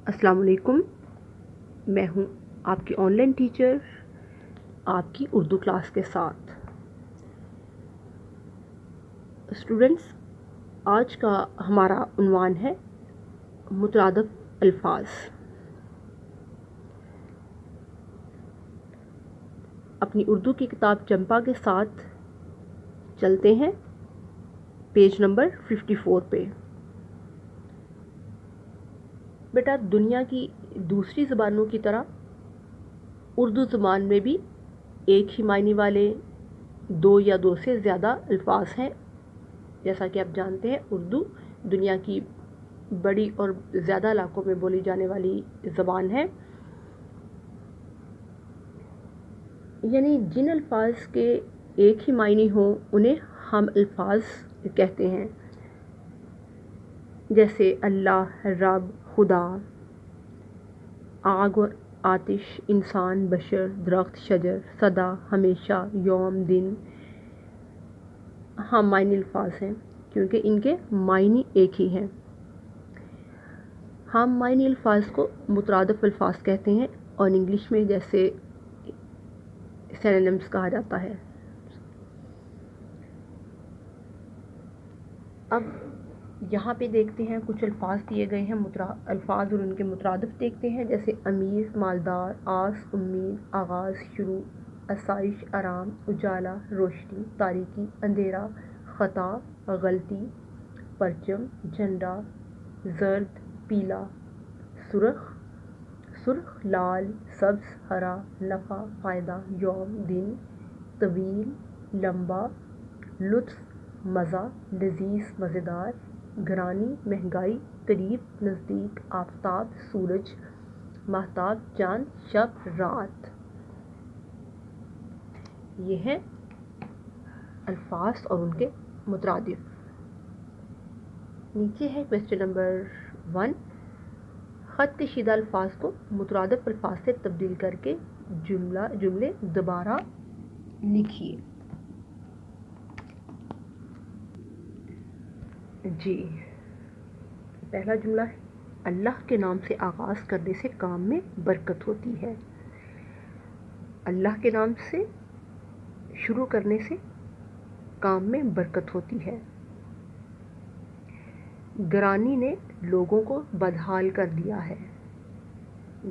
السلام علیکم، میں ہوں آپ کی آن لائن ٹیچر آپ کی اردو کلاس کے ساتھ۔ اسٹوڈنٹس، آج کا ہمارا عنوان ہے مترادف الفاظ۔ اپنی اردو کی کتاب چمپا کے ساتھ چلتے ہیں پیج نمبر 54 پہ۔ بیٹا، دنیا کی دوسری زبانوں کی طرح اردو زبان میں بھی ایک ہی معنی والے دو یا دو سے زیادہ الفاظ ہیں۔ جیسا کہ آپ جانتے ہیں، اردو دنیا کی بڑی اور زیادہ علاقوں میں بولی جانے والی زبان ہے۔ یعنی جن الفاظ کے ایک ہی معنی ہوں انہیں ہم الفاظ کہتے ہیں، جیسے اللہ، رب، خدا، آگ اور آتش، انسان، بشر، درخت، شجر، سدا، ہمیشہ، یوم، دن۔ ہم معنی الفاظ ہیں کیونکہ ان کے معنی ایک ہی ہیں۔ ہم معنی الفاظ کو مترادف الفاظ کہتے ہیں، اور انگلش میں جیسے سینونیمز کہا جاتا ہے۔ اب یہاں پہ دیکھتے ہیں کچھ الفاظ دیے گئے ہیں، الفاظ اور ان کے مترادف دیکھتے ہیں، جیسے امیر، مالدار، آس، امید، آغاز، شروع، آسائش، آرام، اجالا، روشنی، تاریکی، اندھیرا، خطا، غلطی، پرچم، جھنڈا، زرد، پیلا، سرخ، لال، سبز، ہرا، نفع، فائدہ، یوم، دن، طویل، لمبا، لطف، مزہ، لذیذ، مزیدار، گرانی، مہنگائی، قریب، نزدیک، آفتاب، سورج، ماہتاب، چاند، شب، رات۔ یہ ہیں الفاظ اور ان کے مترادف۔ نیچے ہے کویسچن نمبر 1۔ خط کشیدہ الفاظ کو مترادف الفاظ سے تبدیل کر کے جملے دوبارہ لکھیے۔ جی، پہلا جملہ ہے، اللہ کے نام سے آغاز کرنے سے کام میں برکت ہوتی ہے۔ اللہ کے نام سے شروع کرنے سے کام میں برکت ہوتی ہے۔ گرانی نے لوگوں کو بدحال کر دیا ہے۔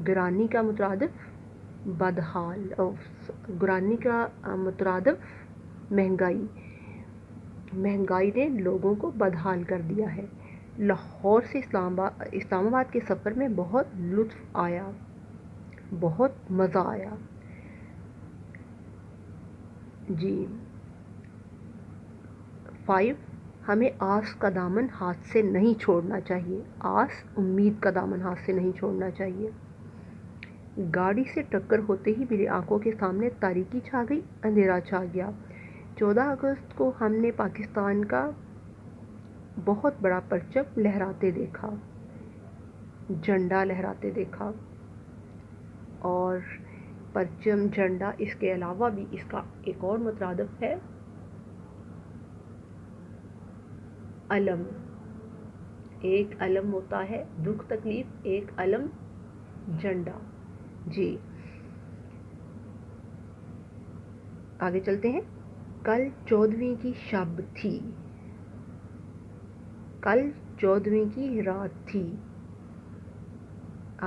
گرانی کا مترادف بدحال، گرانی کا مترادف مہنگائی۔ مہنگائی نے لوگوں کو بدحال کر دیا ہے۔ لاہور سے اسلام آباد کے سفر میں بہت لطف آیا، بہت مزہ آیا۔ جی 5، ہمیں آس کا دامن ہاتھ سے نہیں چھوڑنا چاہیے۔ آس، امید کا دامن ہاتھ سے نہیں چھوڑنا چاہیے۔ گاڑی سے ٹکر ہوتے ہی میری آنکھوں کے سامنے تاریکی چھا گئی، اندھیرا چھا گیا۔ 14 اگست کو ہم نے پاکستان کا بہت بڑا پرچم لہراتے دیکھا، جھنڈا لہراتے دیکھا۔ اور پرچم، جھنڈا، اس کے علاوہ بھی اس کا ایک اور مترادف ہے علم۔ ایک علم ہوتا ہے دکھ تکلیف، ایک علم جھنڈا۔ جی آگے چلتے ہیں۔ کل 14ویں کی شب تھی، کل 14ویں کی رات تھی۔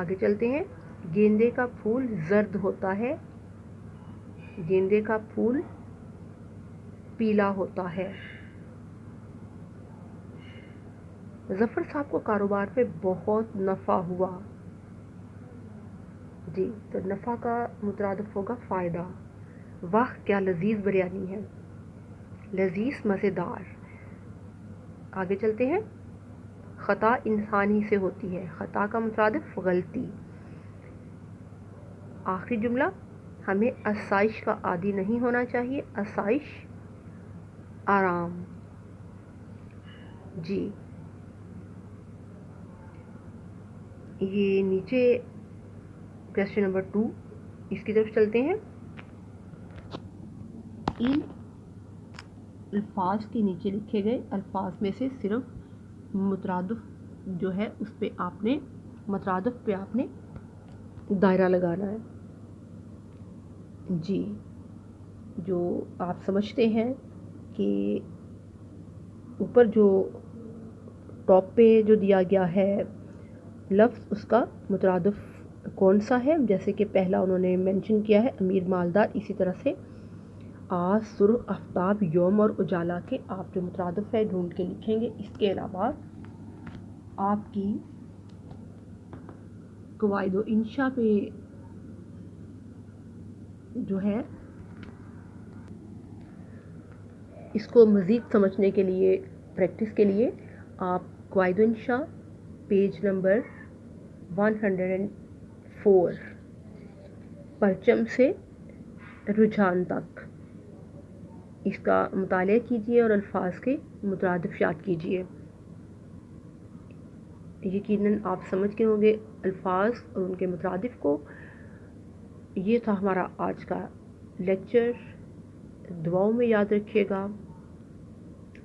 آگے چلتے ہیں۔ گیندے کا پھول زرد ہوتا ہے، گیندے کا پھول پیلا ہوتا ہے۔ ظفر صاحب کو کاروبار میں بہت نفع ہوا۔ جی تو نفع کا مترادف ہوگا فائدہ۔ واہ کیا لذیذ بریانی ہے، لذیذ، مزیدار۔ آگے چلتے ہیں۔ خطا انسان ہی سے ہوتی ہے، خطا کا مترادف غلطی۔ آخری جملہ، ہمیں آسائش کا عادی نہیں ہونا چاہیے، آسائش، آرام۔ جی یہ نیچے کویسچن نمبر 2، اس کی طرف چلتے ہیں۔ ان الفاظ کے نیچے لکھے گئے الفاظ میں سے صرف مترادف جو ہے اس پہ آپ نے مترادف پہ آپ نے دائرہ لگانا ہے. جی جو آپ سمجھتے ہیں کہ اوپر جو ٹاپ پہ جو دیا گیا ہے لفظ اس کا مترادف کون سا ہے، جیسے کہ پہلا انہوں نے مینشن کیا ہے امیر مالدار، اسی طرح سے آج، سرخ آفتاب، یوم اور اجالا کے آپ جو مترادف ہے ڈھونڈ کے لکھیں گے. اس کے علاوہ آپ کی قواعد و انشاء پہ جو ہے اس کو مزید سمجھنے کے لیے، پریکٹس کے لیے آپ قواعد و انشاء پیج نمبر 104 پرچم سے رجحان تک اس کا مطالعہ کیجیے اور الفاظ کے مترادف یاد کیجیے. یقیناً آپ سمجھ گئے ہوں گے الفاظ اور ان کے مترادف کو. یہ تھا ہمارا آج کا لیکچر. دعاؤں میں یاد رکھیے گا.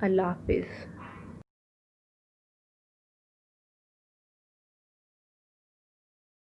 اللہ حافظ.